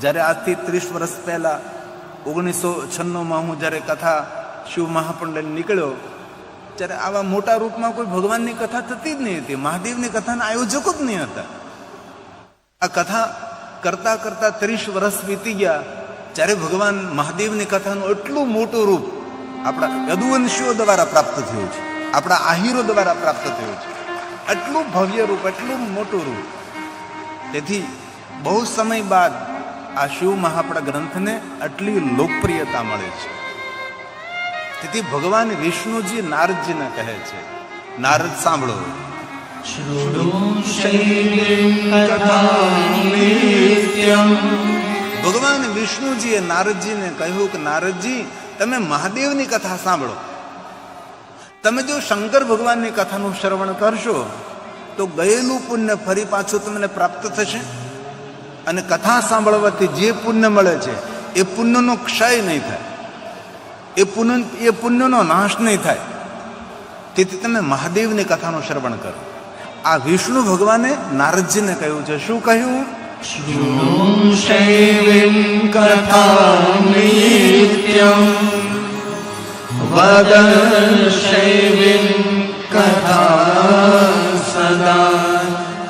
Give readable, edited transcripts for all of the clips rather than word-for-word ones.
જ્યારે આજથી 30 વર્ષ પહેલા 1996માં હું જ્યારે કથા શિવ મહાપુરાણ લઈને નીકળ્યો, ત્યારે આવા મોટા રૂપમાં કોઈ ભગવાનની કથા થતી જ નહીં હતી. મહાદેવની કથાના આયોજકો જ નહીં હતા. આ કથા કરતા કરતા 30 વર્ષ વીતી ગયા, ત્યારે ભગવાન મહાદેવની કથાનું એટલું મોટું રૂપ આપણા યદુવંશીઓ દ્વારા પ્રાપ્ત થયું છે, આપણા આહિરો દ્વારા પ્રાપ્ત થયું છે. એટલું ભવ્ય રૂપ, એટલું મોટું રૂપ. તેથી બહુ સમય બાદ આ શિવ મહાપુરાણ ગ્રંથને આટલી લોકપ્રિયતા મળે છે. તેથી ભગવાન વિષ્ણુજી નારદજીને કહે છે, નારદ સાંભળો, ભગવાન વિષ્ણુજીએ નારદજીને કહ્યું કે નારદજી, તમે મહાદેવની કથા સાંભળો. તમે જો શંકર ભગવાનની કથાનું શ્રવણ કરશો તો ગયેલું પુણ્ય ફરી પાછું તમને પ્રાપ્ત થશે, અને કથા સાંભળવાથી જે પુણ્ય મળે છે એ પુણ્યનો ક્ષય નહીં થાય, એ પુણ્યનો નાશ નહીં થાય. તેથી તમે મહાદેવની કથાનું શ્રવણ કરો. આ વિષ્ણુ ભગવાને નારદજીને કહ્યું છે. શું કહ્યું?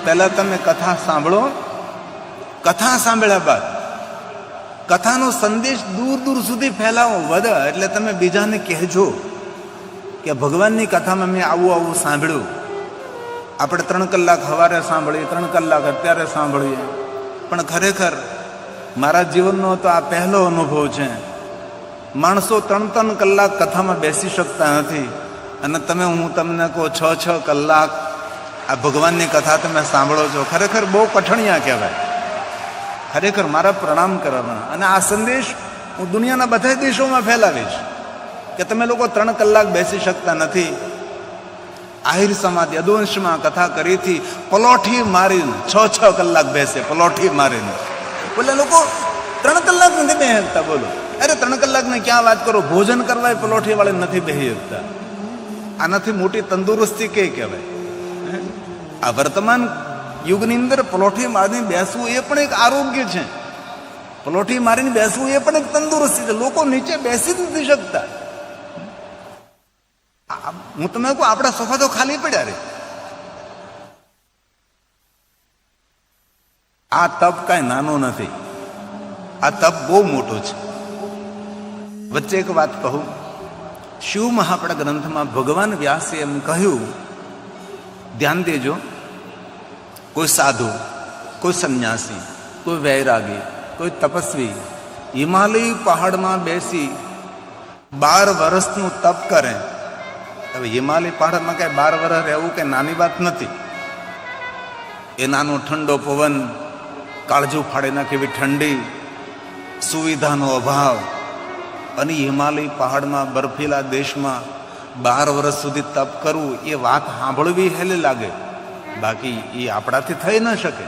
પહેલા તમે કથા સાંભળો. કથા સાંભળ્યા બાદ કથાનો સંદેશ દૂર દૂર સુધી ફેલાવો, વધે એટલે તમે બીજાને કહેજો કે ભગવાનની કથામાં મેં આવું આવું સાંભળ્યું. આપણે 3 કલાક સવારે સાંભળીએ, 3 કલાક અત્યારે સાંભળીએ, પણ ખરેખર મારા જીવનનો તો આ પહેલો અનુભવ છે. માણસો 3-3 કલાક કથામાં બેસી શકતા નથી, અને હું તમને કહું 6-6 કલાક આ ભગવાનની કથા તમે સાંભળો છો. ખરેખર બહુ કઠણિયા કહેવાય. ખરેખર મારા પ્રણામ કરવાના. અને આ સંદેશ હું દુનિયાના બધા દેશોમાં ફેલાવીશ કે તમે લોકો 3 કલાક બેસી શકતા નથી. આહિર સમાજ યદુવંશમાં કથા કરીથી પલોઠી મારીને 6-6 કલાક બેસે, પલોઠી મારીને. બોલે લોકો 3 કલાક નથી બેસી શકતા. બોલો, અરે 3 કલાકની ક્યાં વાત કરો, ભોજન કરવા પલોઠી વાળે નથી બેસી શકતા. આનાથી મોટી તંદુરસ્તી કઈ કહેવાય? આ વર્તમાન યુગની અંદર પલોઠી મારીને બેસવું એ પણ એક આરોગ્ય છે. પલોઠી મારીને બેસવું એ પણ એક તંદુરસ્તી છે. લોકો નીચે બેસી જ નથી શકતા. હું તમને કહું, આપણા સોફા તો ખાલી પડ્યા રે. આ તપ કાંઈ નાનો નથી, આ તપ બહુ મોટો છે. વચ્ચે એક વાત કહું. શિવ મહાપુરાણ ગ્રંથમાં ભગવાન વ્યાસે એમ કહ્યું, ધ્યાન દેજો, કોઈ સાધુ, કોઈ સંન્યાસી, કોઈ વૈરાગી, કોઈ તપસ્વી હિમાલય પહાડમાં બેસી 12 વર્ષનું તપ કરે. હવે હિમાલય પહાડમાં કઈ 12 વર્ષ રહેવું કે નાની વાત નથી. એ નાનો ઠંડો પવન, કાળજું ફાડી નાખે એવી ઠંડી, સુવિધાનો અભાવ, અને હિમાલય પહાડમાં બરફીલા દેશમાં 12 વર્ષ સુધી તપ કરવું, એ વાત સાંભળવી હેલી લાગે, બાકી એ આપણાથી થઈ ન શકે.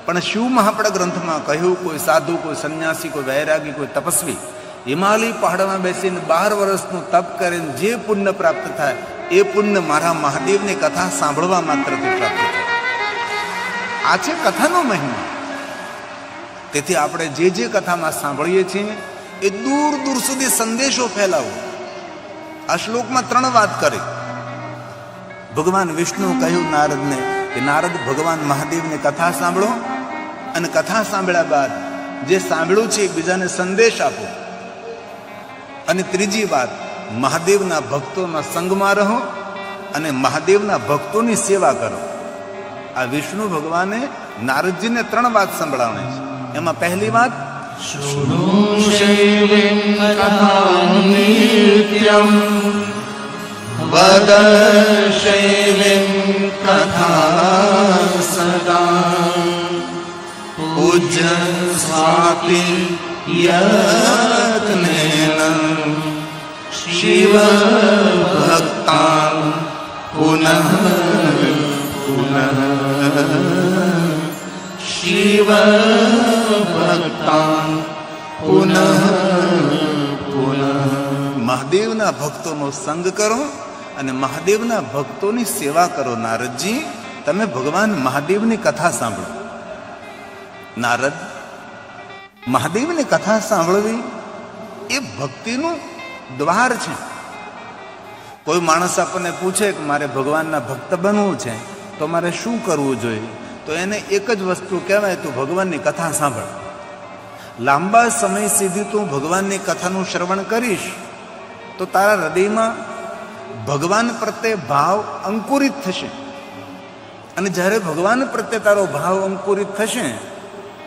પણ શિવ મહાપુરાણ ગ્રંથમાં કહ્યું, કોઈ સાધુ, કોઈ સંન્યાસી, કોઈ વૈરાગી, કોઈ તપસ્વી હિમાલય પહાડમાં બેસીને 12 વર્ષનું તપ કરીને જે પુણ્ય પ્રાપ્ત થાય, એ પુણ્ય મારા મહાદેવની કથા સાંભળવા માત્રથી પ્રાપ્ત થાય. આ છે કથાનો મહિમા. તેથી આપણે જે કથામાં સાંભળીએ છીએ એ દૂર દૂર સુધી સંદેશો ફેલાવો. આ શ્લોકમાં 3 વાત કરી. ભગવાન વિષ્ણુ કહ્યું નારદને કે નારદ, ભગવાન મહાદેવની કથા સાંભળો, અને કથા સાંભળ્યા બાદ જે સાંભળ્યું છે એ બીજાને સંદેશ આપો. અને ત્રીજી વાત, મહાદેવના ભક્તોના સંગમાં રહો અને મહાદેવના ભક્તોની સેવા કરો. આ વિષ્ણુ ભગવાને નારદજીને 3 વાત સંભળાવણી છે. એમાં પહેલી વાત, પૂજ્ય સ્વાતિ યત્નેન શિવ ભક્તા પુનઃ પુનઃ શિવ ભક્તા પુનઃ પુનઃ. મહાદેવના ભક્તોનો સંગ કરો અને મહાદેવના ભક્તોની સેવા કરો. નારદજી, તમે ભગવાન મહાદેવની કથા સાંભળો. નારદ, મહાદેવની કથા સાંભળવી એ ભક્તિનું દ્વાર છે. કોઈ માણસ આપણને પૂછે કે મારે ભગવાનના ભક્ત બનવું છે તો મારે શું કરવું જોઈએ, તો એને એક જ વસ્તુ કહેવાય, તું ભગવાનની કથા સાંભળ. લાંબા સમય સુધી તું ભગવાનની કથાનું શ્રવણ કરીશ તો તારા હૃદયમાં ભગવાન પ્રત્યે ભાવ અંકુરિત થશે. અને જ્યારે ભગવાન પ્રત્યે તારો ભાવ અંકુરિત થશે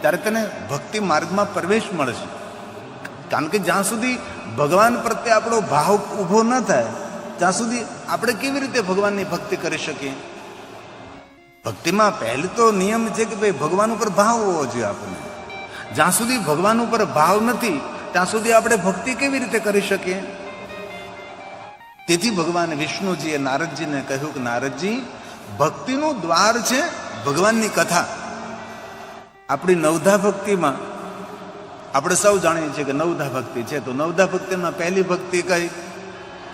ત્યારે તેને ભક્તિ માર્ગમાં પ્રવેશ મળશે. કારણ કે જ્યાં સુધી ભગવાન પ્રત્યે આપણો ભાવ ઊભો ન થાય ત્યાં સુધી આપણે કેવી રીતે ભગવાનની ભક્તિ કરી શકીએ? ભક્તિમાં પહેલો તો નિયમ છે કે ભાઈ ભગવાન ઉપર ભાવ હોવો જોઈએ આપણને. જ્યાં સુધી ભગવાન ઉપર ભાવ નથી ત્યાં સુધી આપણે ભક્તિ કેવી રીતે કરી શકીએ? તેથી ભગવાન વિષ્ણુજીએ નારદજીને કહ્યું કે નારદજી, ભક્તિનું દ્વાર છે ભગવાનની કથા. આપણી નવધા ભક્તિમાં આપણે સૌ જાણીએ છીએ કે નવધા ભક્તિ છે, તો નવધા ભક્તિમાં પહેલી ભક્તિ કઈ?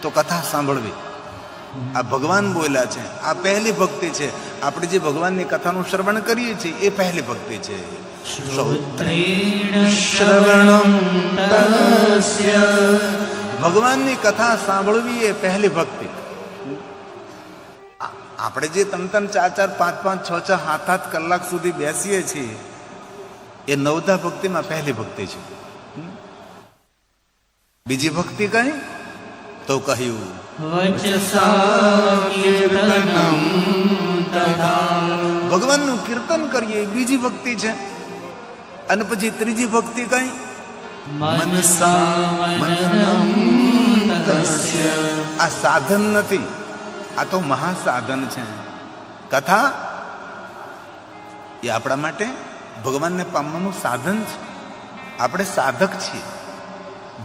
તો કથા સાંભળવી. આ ભગવાન બોલ્યા છે, આ પહેલી ભક્તિ છે. આપણે જે ભગવાનની કથાનું શ્રવણ કરીએ છીએ એ પહેલી ભક્તિ છે. ભગવાનની કથા સાંભળવી એ પહેલી ભક્તિ. આપણે જે 3-3, 4-4, 5-5, 6-6, 7-7 કલાક સુધી બેસીએ છીએ એ નવધા ભક્તિમાં પહેલી ભક્તિ છે. બીજી ભક્તિ કઈ? તો કહ્યું ભગવાનનું કીર્તન કરીએ બીજી ભક્તિ છે. અને પછી ત્રીજી ભક્તિ કઈ? આ સાધન નથી, આ તો મહાસાધન છે. કથા એ આપણા માટે ભગવાનને પામવાનું સાધન છે. આપણે સાધક છીએ,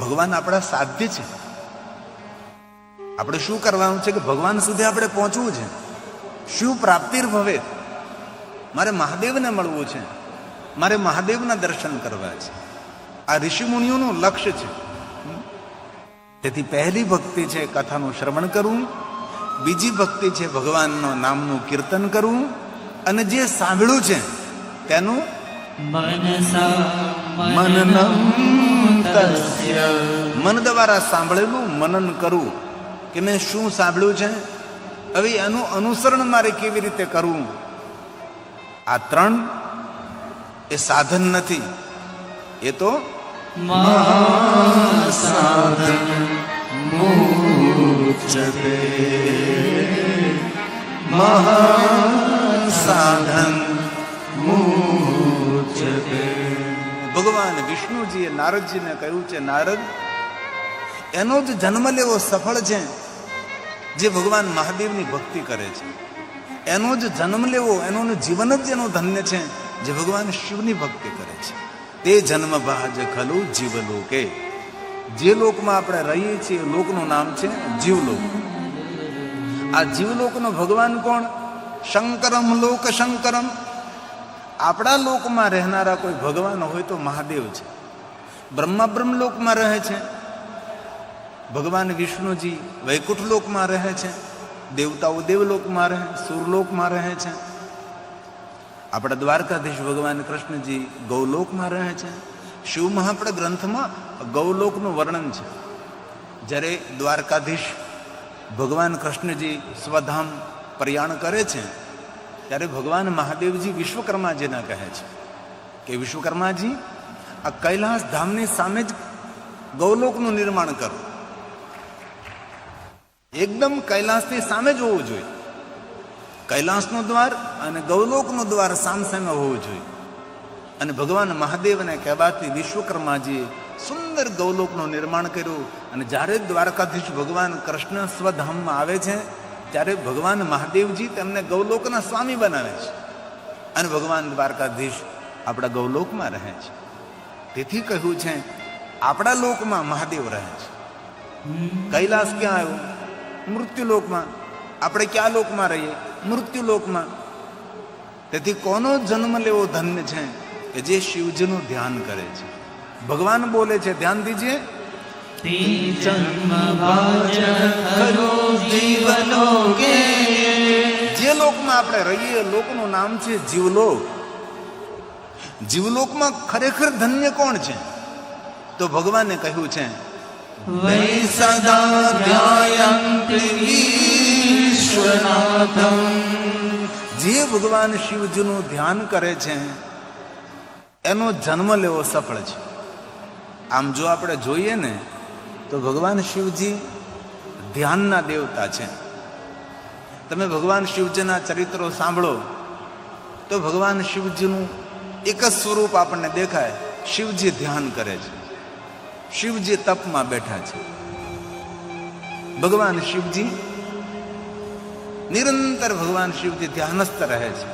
ભગવાન આપણા સાધ્ય છે. આપણે શું કરવાનું છે કે ભગવાન સુધી આપણે પહોંચવું છે. શું પ્રાપ્તિર્ભવે? મારે મહાદેવને મળવું છે, મારે મહાદેવના દર્શન કરવા છે. આ ઋષિમુનિઓનું લક્ષ્ય છે. તેથી પહેલી ભક્તિ છે કથાનું શ્રવણ કરવું, બીજી ભક્તિ છે ભગવાનનું નામનું કીર્તન કરવું, અને જે સાંભળ્યું છે તેનું મન દ્વારા સાંભળેલું મનન કરવું કે મેં શું સાંભળ્યું છે, હવે એનું અનુસરણ મારે કેવી રીતે કરવું. આ ત્રણ એ સાધન નથી, એ તો ભગવાન વિષ્ણુજીએ નારદજીને કહ્યું છે, નારદ, એનો જ જન્મ લેવો સફળ છે જે ભગવાન મહાદેવની ભક્તિ કરે છે. એનો જ જન્મ લેવો, એનું જીવન જ એનું ધન્ય છે જે ભગવાન શિવની ભક્તિ કરે છે. તે જન્મ ભાજ ખલું જીવલોકે. જે લોકમાં આપણે રહીએ છીએ લોકનું નામ છે જીવલોક. આ જીવલોકનો ભગવાન કોણ? શંકરમ લોક શંકરમ. આપણા લોકમાં રહેનારા કોઈ ભગવાન હોય તો મહાદેવ છે. બ્રહ્મા બ્રહ્મલોકમાં રહે છે, ભગવાન વિષ્ણુજી વૈકુંઠ લોકમાં રહે છે, દેવતાઓ દેવલોકમાં રહે, સુરલોકમાં રહે છે. આપણા દ્વારકાધીશ ભગવાન કૃષ્ણજી ગૌલોકમાં રહે છે. શિવ મહાપડ ગ્રંથમાં ગૌલોકનું વર્ણન છે. જ્યારે દ્વારકાધીશ ભગવાન કૃષ્ણજી સ્વધામ પ્રયાણ કરે છે ત્યારે ભગવાન મહાદેવજી વિશ્વકર્માજીને કહે છે કે વિશ્વકર્માજી, આ કૈલાસ ધામની સામે જ ગૌલોકનું નિર્માણ કરો. એકદમ કૈલાસની સામે જ હોવું જોઈએ. કૈલાસનું દ્વાર અને ગૌલોકનું દ્વાર સામસામે હોવું જોઈએ. અને ભગવાન મહાદેવને કહેવાથી વિશ્વકર્માજીએ સુંદર ગૌલોકનું નિર્માણ કર્યું. અને જ્યારે દ્વારકાધીશ ભગવાન કૃષ્ણ સ્વધામમાં આવે છે ત્યારે ભગવાન મહાદેવજી તેમને ગૌલોકના સ્વામી બનાવે છે. અને ભગવાન દ્વારકાધીશ આપણા ગૌલોકમાં રહે છે. તેથી કહ્યું છે આપણા લોકમાં મહાદેવ રહે છે. કૈલાસ ક્યાં આવ્યું? મૃત્યુલોકમાં. આપણે ક્યાં લોકમાં રહીએ? મૃત્યુલોકમાં. તેથી કોનો જન્મ લેવો ધન્ય છે કે જે શિવજીનું ધ્યાન કરે છે. ભગવાન બોલે છે, ધ્યાન દીજીએ, જે લોકમાં આપણે રહીએ લોકનું નામ છે જીવલોક. જીવલોકમાં ખરેખર ધન્ય કોણ છે? તો ભગવાને કહ્યું છે, વૈ સદા ધ્યાયન્તિ વિશ્વનાથમ. જે ભગવાન શિવજીનું ધ્યાન કરે છે એનો જન્મ લેવો સફળ છે. આમ જો આપણે જોઈએ ને તો ભગવાન શિવજી ધ્યાનના દેવતા છે. તમે ભગવાન શિવજીના ચરિત્રો સાંભળો તો ભગવાન શિવજીનું એક જ સ્વરૂપ આપણને દેખાય. શિવજી ધ્યાન કરે છે, શિવજી તપમાં બેઠા છે. ભગવાન શિવજી નિરંતર ભગવાન શિવજી ધ્યાનસ્થ રહે છે.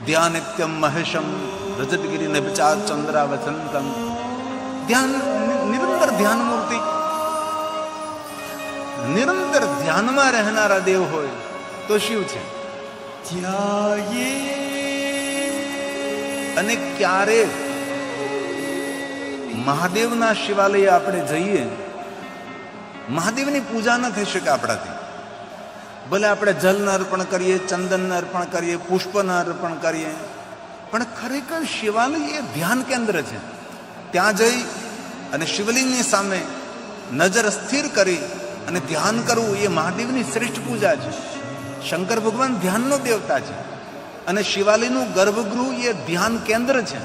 ધ્યાનિત્યમ મહેશમ રજતગીરી નભિચાર ચંદ્રાવસંતમ. ધ્યાન, નિરંતર ધ્યાન મૂર્તિ, નિરંતર ધ્યાનમાં રહેનારા દેવ હોય તો શિવ છે. અને ક્યારે મહાદેવના શિવાલય આપણે જઈએ, મહાદેવની પૂજા ન થઈ શકે આપણાથી. ભલે આપણે જલને અર્પણ કરીએ, ચંદનને અર્પણ કરીએ, પુષ્પને અર્પણ કરીએ, પણ ખરેખર શિવાલય એ ધ્યાન કેન્દ્ર છે. ત્યાં જઈ અને શિવલિંગની સામે નજર સ્થિર કરી અને ધ્યાન કરવું એ મહાદેવની શ્રેષ્ઠ પૂજા છે. શંકર ભગવાન ધ્યાનનો દેવતા છે અને શિવાલયનું ગર્ભગૃહ એ ધ્યાન કેન્દ્ર છે.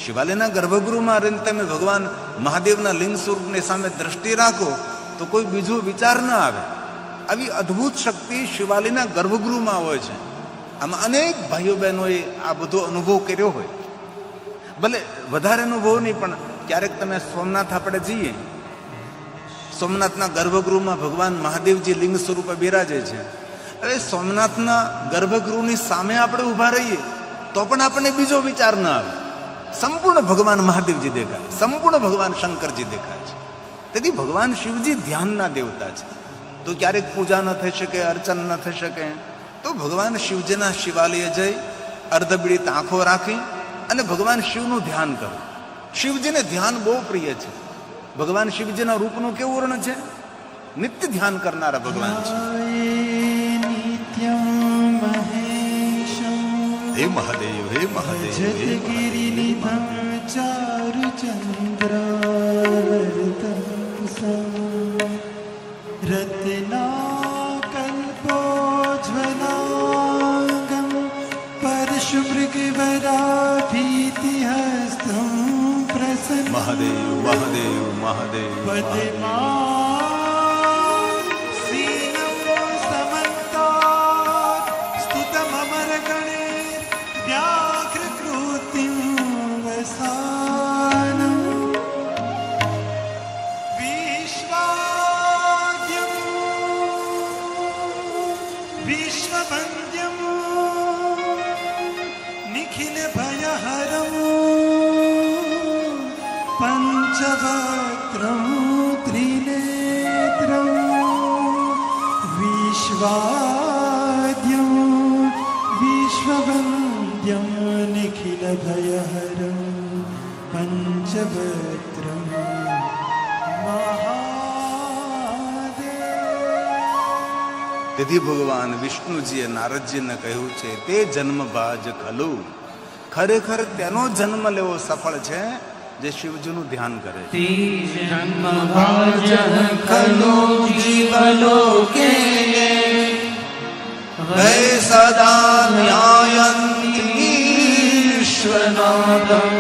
શિવાલયના ગર્ભગૃહમાં રહીને તમે ભગવાન મહાદેવના લિંગ સ્વરૂપની સામે દ્રષ્ટિ રાખો તો કોઈ બીજો વિચાર ન આવે. આવી અદ્ભુત શક્તિ શિવાલયના ગર્ભગૃહમાં હોય છે. આમાં અનેક ભાઈઓ બહેનોએ આ બધો અનુભવ કર્યો હોય. ભલે વધારે અનુભવ નહીં, પણ ક્યારેક તમે સોમનાથ આપણે જઈએ, સોમનાથના ગર્ભગૃહમાં ભગવાન મહાદેવજી લિંગ સ્વરૂપે બિરાજે છે. હવે સોમનાથના ગર્ભગૃહની સામે આપણે ઊભા રહીએ તો પણ આપણને બીજો વિચાર ન આવે. સંપૂર્ણ ભગવાન મહાદેવજી દેખાય, સંપૂર્ણ ભગવાન શંકરજી દેખાય છે. તેથી ભગવાન શિવજી ધ્યાનના દેવતા છે. તો ક્યારેક પૂજા ન થઈ શકે, અર્ચન ન થઈ શકે, તો ભગવાન શિવજીના શિવાલય જઈ અર્ધબીડિત આંખો રાખી અને ભગવાન શિવનું ધ્યાન કરો. શિવજીને ધ્યાન બહુ પ્રિય છે. ભગવાન શિવજીના રૂપનું કેવું વર્ણન છે? નિત્ય ધ્યાન કરનારા ભગવાન છે. હે મહાદેવ, હે મહાદેવ, રત્નાકલ્પોજ્વલાંગમ પરશુમૃગવરાભીતિહસ્તં પ્રસન્ન. મહાદેવ, મહાદેવ, મહાદેવ, વિશ્વવંદ્યમ નિખિલ ભયહરમ પંચવક્ત્રમ ત્રિનેત્રમ વિશ્વાદ્યમ વિશ્વવંદ્યમ નિખિલ ભયહરમ પંચવક્ત્રમ તેથી ભગવાન વિષ્ણુજીએ નારદજીને કહ્યું છે, તે જન્મ ભાજ ખલુ. ખરેખર તેનો જન્મ લેવો સફળ છે જે શિવજીનું ધ્યાન કરે છે. જન્મ ભાજ ખલુ જીવલોકે વૈ સદા ન્યાયન્તિ વિશ્વનાથમ.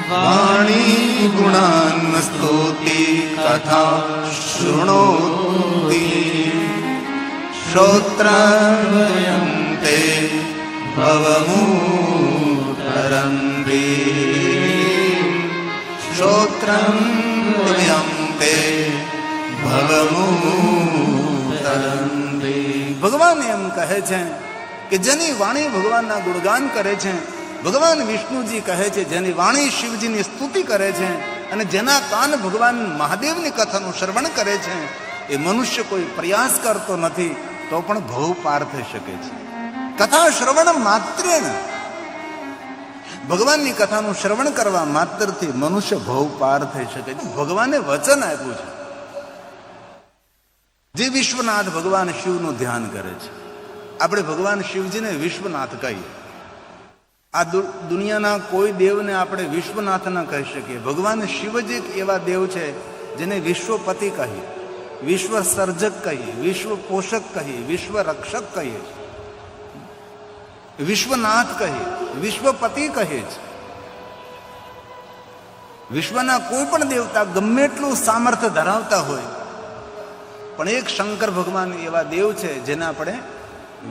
વાણી ગુણાન સ્તુતિ કથા શૃણોતિ શ્રોત્રવયં તે ભવમૂતરંતિ. શ્રોત્રં વયં તે ભવમૂતરંતિ. ભગવાન એમ કહે છે કે જેની વાણી ભગવાનના ગુણગાન કરે છે, ભગવાન વિષ્ણુજી કહે છે જેની વાણી શિવજીની સ્તુતિ કરે છે અને જેના કાન ભગવાન મહાદેવની કથાનું શ્રવણ કરે છે, એ મનુષ્ય કોઈ પ્રયાસ કરતો નથી તો પણ ભવ પાર થઈ શકે છે. કથા શ્રવણ માત્ર, ભગવાનની કથાનું શ્રવણ કરવા માત્રથી મનુષ્ય ભવ પાર થઈ શકે છે. ભગવાને વચન આપ્યું છે. જે વિશ્વનાથ ભગવાન શિવનું ધ્યાન કરે છે, આપણે ભગવાન શિવજીને વિશ્વનાથ કહીએ. આ દુનિયાના કોઈ દેવને આપણે વિશ્વનાથ ન કહી શકીએ. ભગવાન શિવ જ એક એવા દેવ છે જેને વિશ્વપતિ કહીએ, વિશ્વ સર્જક કહીએ, વિશ્વ પોષક કહીએ, વિશ્વ રક્ષક કહીએ, વિશ્વનાથ કહીએ, વિશ્વપતિ કહીએ છે. વિશ્વના કોઈ પણ દેવતા ગમે એટલું સામર્થ્ય ધરાવતા હોય, પણ એક શંકર ભગવાન એવા દેવ છે જેને આપણે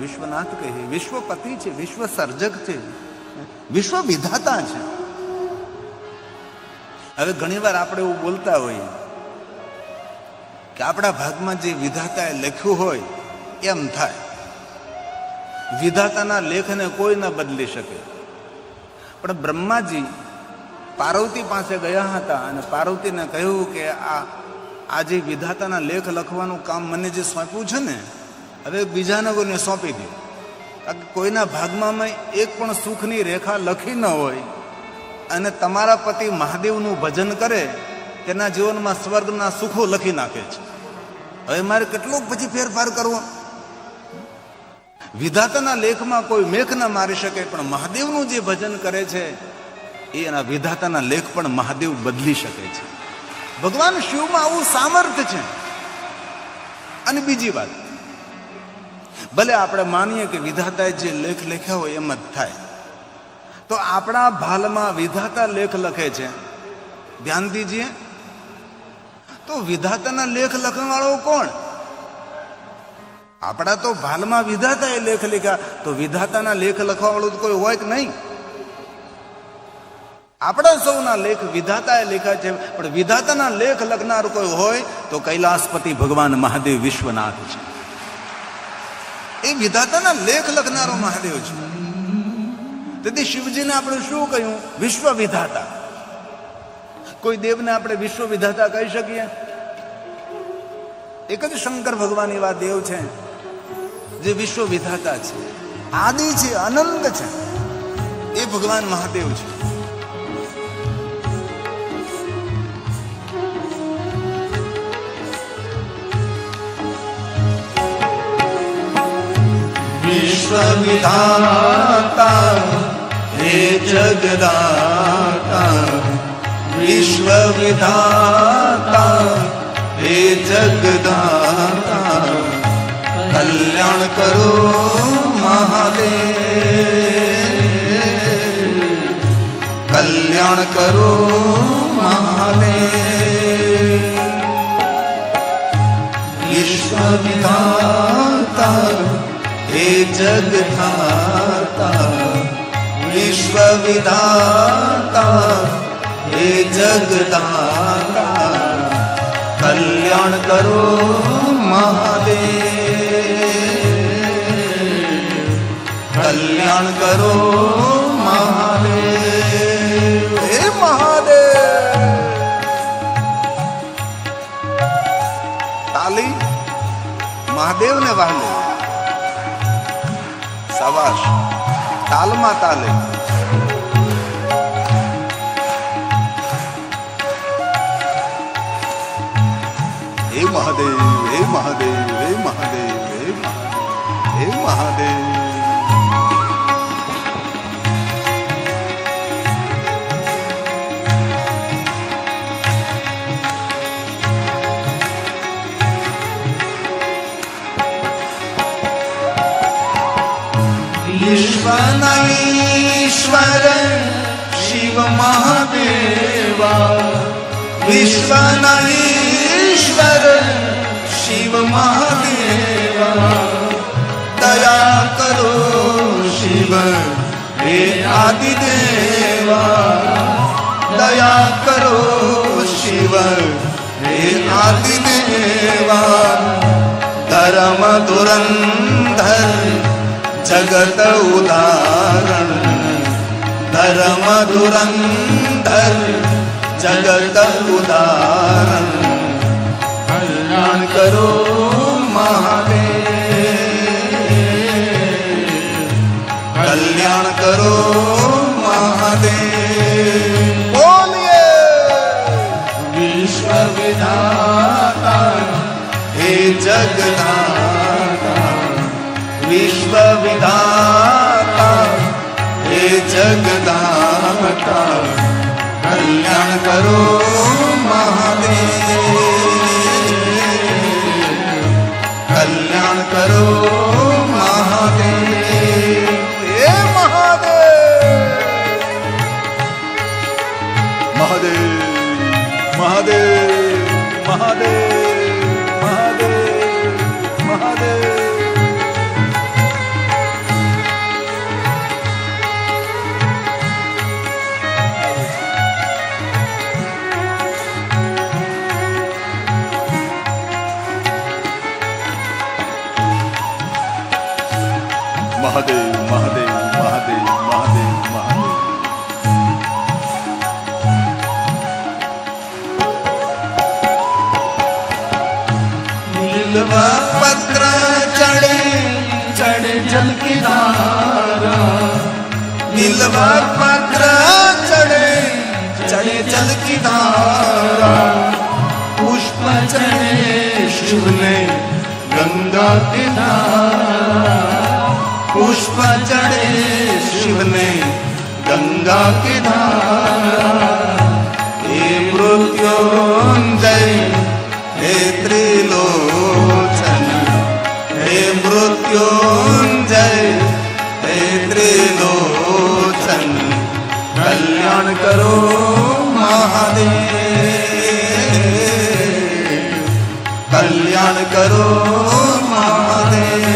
વિશ્વનાથ કહીએ. વિશ્વપતિ છે, વિશ્વ સર્જક છે, વિશ્વ વિધાતા છે. હવે ઘણીવાર આપણે એવું બોલતા હોઈએ કે આપણા ભાગમાં જે વિધાતાએ લખ્યું હોય એમ થાય. વિધાતાના લેખને કોઈ ન બદલી શકે. પણ બ્રહ્માજી પાર્વતી પાસે ગયા હતા અને પાર્વતીને કહ્યું કે આ જે વિધાતાના લેખ લખવાનું કામ મને જે સોંપ્યું છે ને, હવે બીજાને કોઈને સોંપી દે. કારણ કે કોઈના ભાગમાં એક પણ સુખની રેખા લખી ન હોય અને તમારા પતિ મહાદેવનું ભજન કરે, તેના જીવનમાં સ્વર્ગના સુખો લખી નાખે છે. હવે મારે કેટલો પછી ફેરફાર કરવો? વિધાતાના લેખમાં કોઈ મેખ ન મારી શકે, પણ મહાદેવનું જે ભજન કરે છે એના વિધાતાના લેખ પણ મહાદેવ બદલી શકે છે. ભગવાન શિવમાં આવું સામર્થ્ય છે. અને બીજી વાત, ભલે આપણે માનીએ કે વિધાતાએ જે લેખ લખ્યા હોય એમ જ થાય, તો આપણા ભાલમાં વિધાતા લેખ લખે છે. ધ્યાન દીજીએ, તો વિધાતાના લેખ લખવાવાળો કોણ? આપણા તો ભાલમાં વિધાતાએ લેખ લખ્યા, તો વિધાતાના લેખ લખવાવાળું કોઈ હોય કે નહીં? આપણા સૌના લેખ વિધાતાએ લખ્યા છે, પણ વિધાતાના લેખ લખનાર કોઈ હોય તો કૈલાસપતિ ભગવાન મહાદેવ વિશ્વનાથ છે. એ વિધાતાના લેખ લખનારો મહાદેવ છે. તેથી શિવજીને આપણે શું કહ્યું? વિશ્વ વિધાતા. કોઈ દેવને આપણે વિશ્વ વિધાતા કહી શકીએ? એક જ શંકર ભગવાન એવા દેવ છે જે વિશ્વ વિધાતા છે, આદિ છે, અનંત છે. એ ભગવાન મહાદેવ છે. વિશ્વ વિધાતા હે જગદાતા, વિશ્વ વિધાતા હે જગદાતા, કલ્યાણ કરો મહાદેવ, કલ્યાણ કરો મહાદેવ. વિશ્વ વિધાતા હે જગદાતા, વિશ્વ વિધાતા હે જગદાતા, કલ્યાણ કરો મહાદેવ, કલ્યાણ કરો મહાદેવ. હે મહાદેવ. તાલી મહાદેવને વાલે. શાબાશ. તાલમાં તાલે. હે મહાદેવ, હે મહાદેવ, હે મહાદેવ, હે મહાદેવ, હે મહાદેવ. વિશ્વના ઈશ્વર શિવ મહાદેવા, વિશ્વના ઈશ્વર શિવ મહાદેવા, દયા કરો શિવ હે આદિદેવા, દયા કરો શિવ હે આદિદેવા. ધર્મ ધુરંધર જગત ઉદાહરણ, ધર્મ ધુરંધર જગત ઉદાહરણ, કલ્યાણ કરો મહાદેવ, કલ્યાણ કરો મહાદેવ. બોલીએ વિશ્વ વિધાતા હે જગદાતા, વિશ્વ विश्व विधाता हे जगदाता कल्याण करो महादेव कल्याण करो महादेव हे महादेव महादेव महादेव महादेव महादेव महादेव महादेव महादेव महादेव महादेव महादेव नीलवा पत्र चढ़े चढ़े जल की धारा नीलवा पत्र चढ़े चढ़े जल की धारा पुष्प चढ़े शिव ने गंगा की धारा पुष्प चढ़े शिव ने गंगा की धारा हे मृत्युंजय हे त्रिलोचन हे मृत्युंजय हे त्रिलोचन कल्याण करो महादेव कल्याण करो महादेव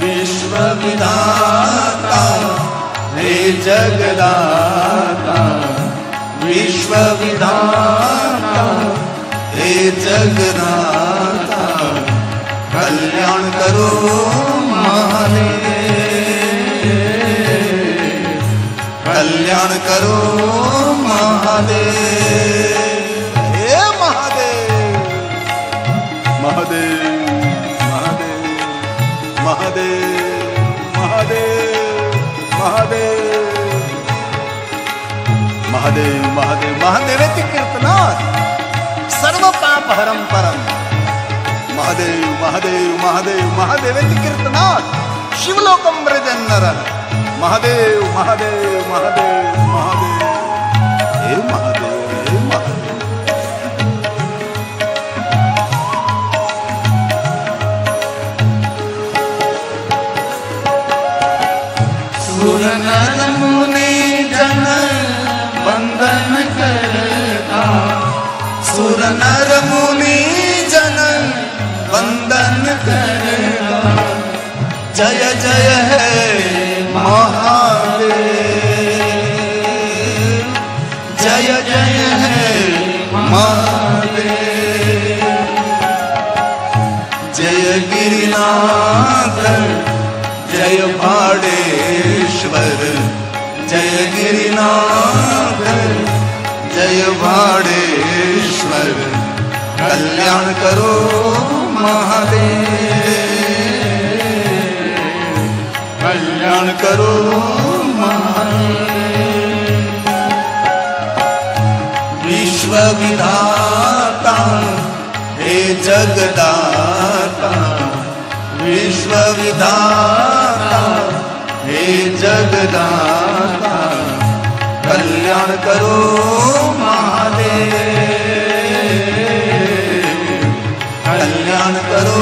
विश्व विधाता हे जगदाता विश्व विधाता हे जगदाता कल्याण करो महादेव कल्याण करो महादेव हे महादेव महादेव महादेव महादेव महादेव महादेव महादेव महादेवेति कीर्तनात् सर्व पाप हरम परम महादेव महादेव महादेव महादेवेति कीर्तनात् शिवलोकम व्रजन् नरः महादेव महादेव महादेव महादेव हे महादेव हे महादेव सुर नर मुनि जन वंदन करता सुर नर मुनि जन वंदन करता जय जय है महादेव जय जय है महादेव जय गिरिनाथ जय भाडेश्वर जय गिरिनाथ जय भाडेश्वर कल्याण करो महादेव कल्याण करो महादेव विश्व विधाता हे जगदाता विश्व विधाता हे जगदाता कल्याण करो महादेव कल्याण करो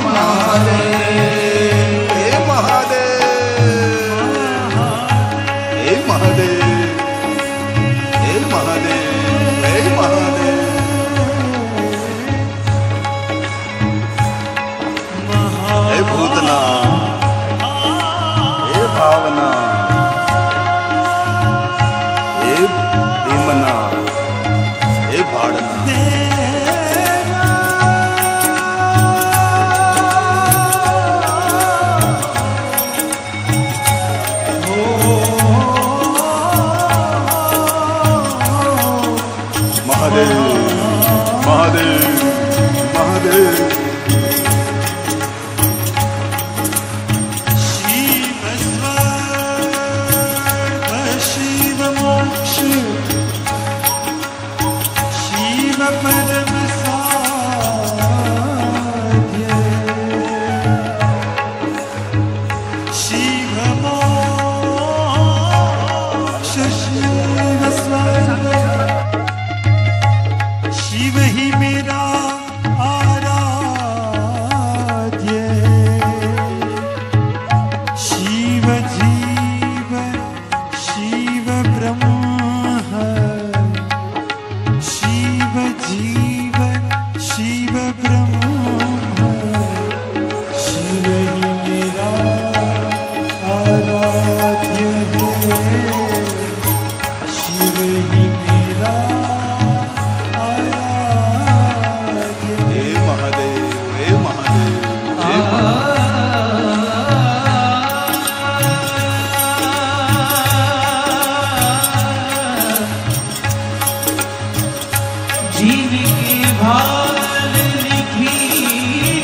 महादेव हे महादेव हे महादेव हे महादेव हे महादेव हे भूतना हे भावना हे शिव ही मेरा आराध्य, शिव जीव शिव ब्रह्म है, शिव जीव शिव ब्रह्म है, शिव ही मेरा आराध्य है, शिव ही मेरा हे महादेव हे महादेव हे जिनके भाल लिखी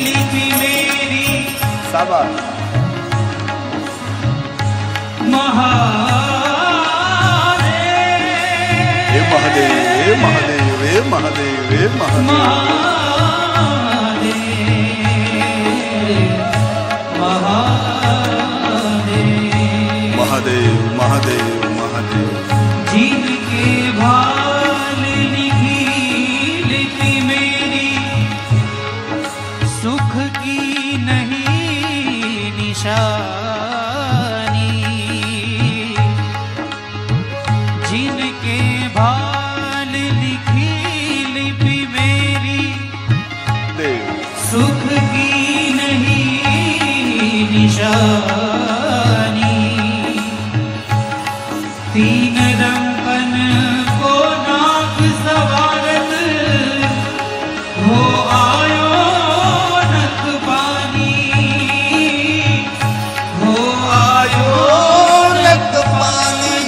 लिपि मेरी शाबाश महादेव हे महादेव हे महादेव हे महादेव महादेव महादेव जिनके भाल लिखी लिपि मेरी, सुख की नहीं निशानी, जिनके भाल लिखी लिपि मेरी, देव सुख की नहीं निशानी, तीन रंगन को नाक सवारत हो आयो नक पानी, हो आयो નક પાણી.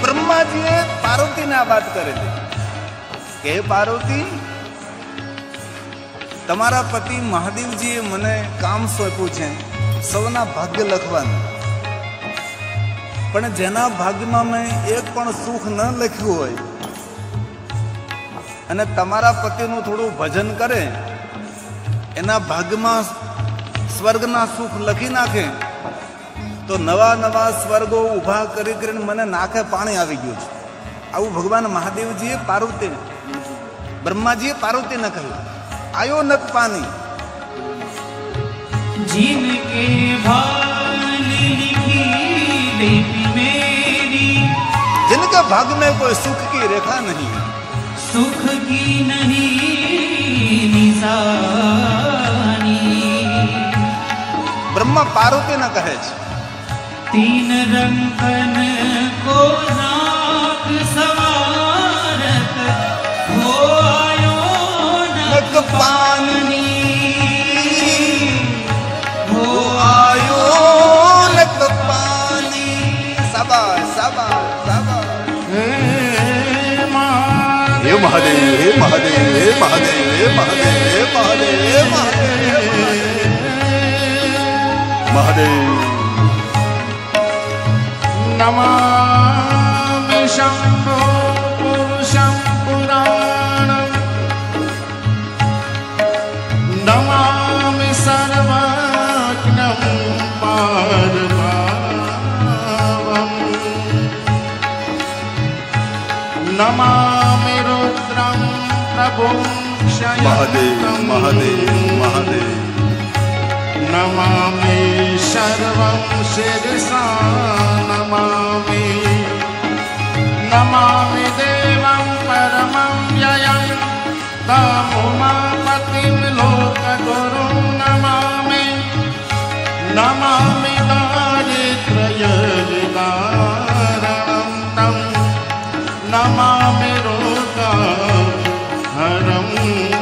બ્રહ્માજીએ પાર્વતીને આ વાત કરેલી કે હે પાર્વતી, તમારા પતિ મહાદેવજીએ મને કામ સોંપ્યું છે સૌના ભાગ્ય લખવાનું, પણ જેના ભાગ્યમાં મેં એક પણ સુખ ન લખ્યું હોય અને તમારા પતિનું થોડું ભજન કરે, એના ભાગ્યમાં સ્વર્ગના સુખ લખી નાખે તો નવા નવા સ્વર્ગો ઊભા કરી કરીને મને નાકે પાણી આવી ગયું છે. આવું ભગવાન મહાદેવજીએ પાર્વતીને, બ્રહ્માજીએ પાર્વતીને કહ્યું. આયો નક પાણી. जिनके भाल लिखी लिपि मेरी, जिनके भाग में कोई सुख की रेखा नहीं है, सुख की नहीं निशानी, બ્રહ્મા પાર્વતીને કહે છે तीन रंगन को नाक सवारत हो आयो नक पानी, हो आयो નક પાણી. શાબાશ શાબાશ શાબાશ. હે મહાદેવ હે મહાદેવ હે મહાદેવ હે મહાદેવ હે મહાદેવ હે મહાદેવ મહાદેવ नमामि शम्भो पुरुषं पुराणं, नमामि सर्वज्ञं पारभावम्, नमामि रुद्रं प्रभुं મહાદેવ મહાદેવ क्षयन्तं, મહાદેવ नमामि सर्वं शिरसा नमामि, नमामि देवं परमं व्ययं तमुमापतिं लोकगुरुं नमामि, नमामि दारिद्र्यनिवारणं तं, नमामि रोगहरं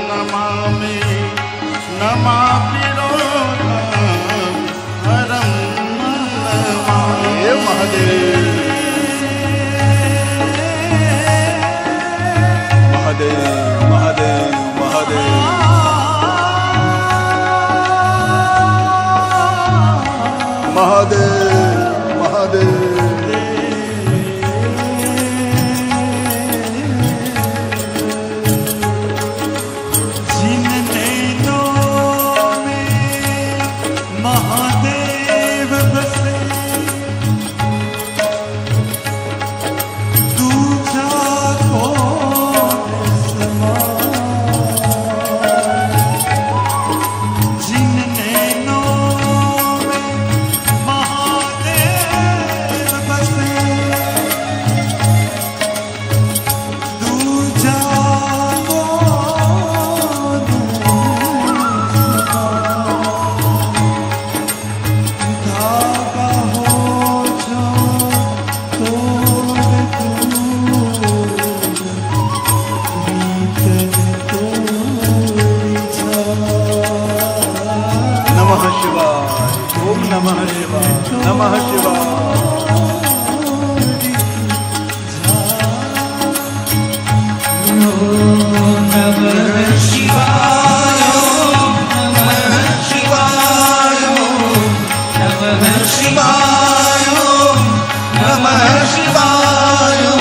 नमामि, नमामि હે મહાદેવ મહાદેવ મહાદેવ મહાદેવ મહાદેવ મહાદેવ जिन नैनों में महादेव बसे, નમઃ શિવાય નમઃ શિવાય નમઃ શિવાય નમઃ શિવાય નમઃ શિવાય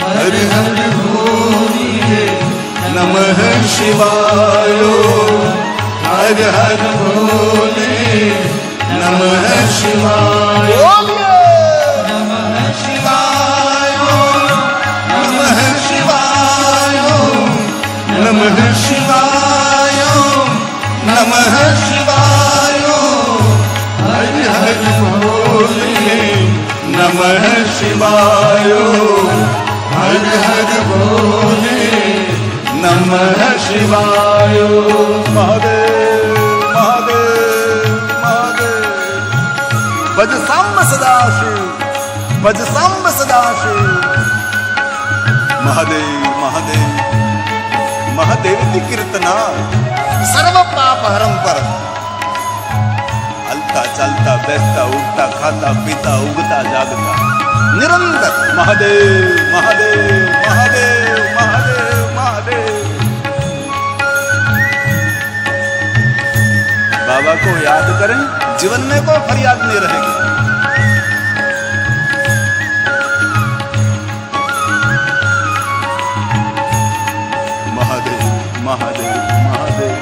હર હર ભોલે નમઃ શિવાય હર હર ભોલે નમઃ શિવાય નમઃ શિવાય નમઃ શિવાય નમઃ શિવાય નમઃ શિવાય હર હર ભોલે નમઃ શિવાય હર હર ભોલે નમઃ શિવાય મહાદેવ મહાદેવ મહાદેવ ભજ સાંબ સદાશિવ ભજ સાંબ સદાશિવ મહાદેવ મહાદેવ મહાદેવની કીર્તના સર્વ પાપ હરમ પર હલતા ચાલતા બેસતા ઉઠતા ખાતા પીતા ઉગતા જાગતા નિરંતર મહાદેવ મહાદેવ મહાદેવ મહાદેવ મહાદેવ बाबा को याद करें जीवन में कोई फरियाद नहीं रहेगी महादेव महादेव महादेव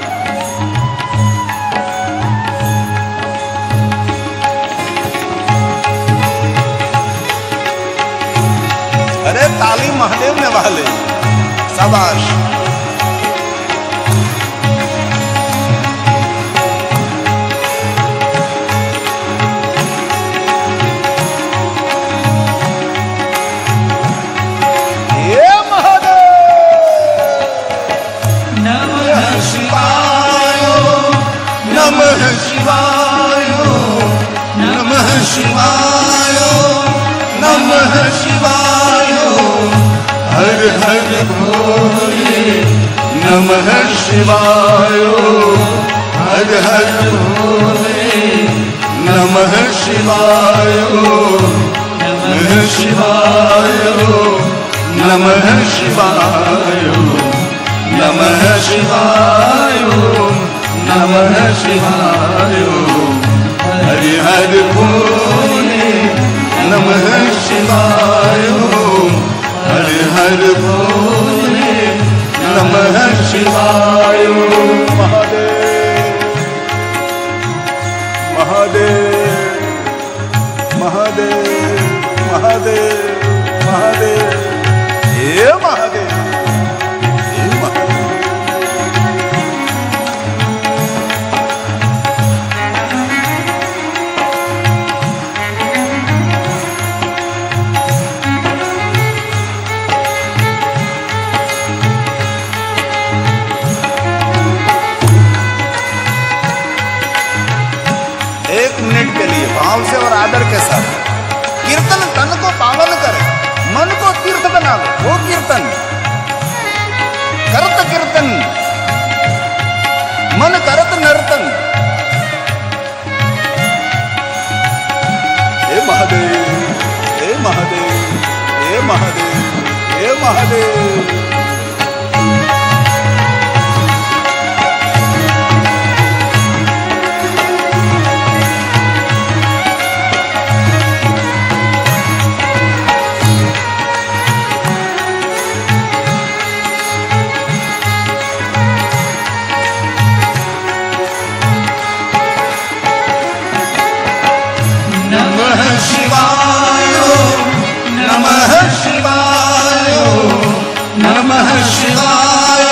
अरे ताली महादेव ने वाले शाबाश नमः शिवाय नमः शिवाय नमः शिवाय हर हर भोले नमः शिवाय हर हर भोले नमः शिवाय नमः शिवाय नमः शिवाय नमः शिवाय नमः शिवाय हरि हर भोले नमः शिवाय हरि हर भोले नमः शिवाय महादेव महादेव महादेव महादेव महादेव हे महादेव भाव से और आदर के साथ कीर्तन तन को पावन करे मन को तीर्थ बनावे वो कीर्तन करत कीर्तन मन करत नर्तन हे महादेव हे महादेव हे महादेव हे महादेव नमः शिवाय नमः शिवाय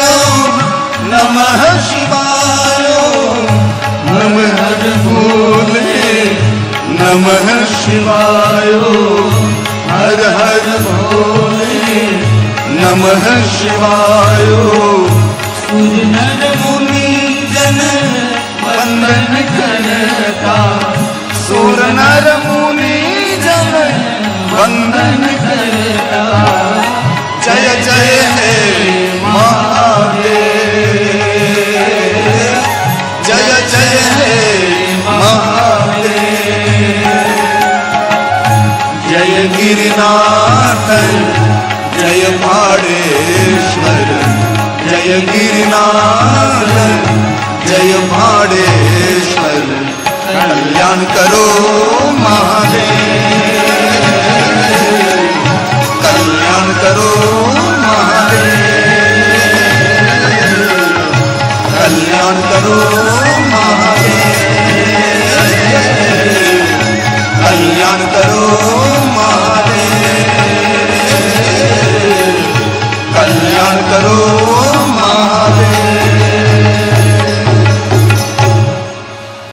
नमः हर भोले नमः शिवाय हर हर भोले नमः शिवाय सुर नर मुनि जन वंदन करता सुर नर मुनि जन वंदन करता जय जय हे महादेव जय जय हे महादेव गिरिनाथ जय भाड़ेश्वर जय गिरिनाथ जय भाड़ेश्वर कल्याण करो माँ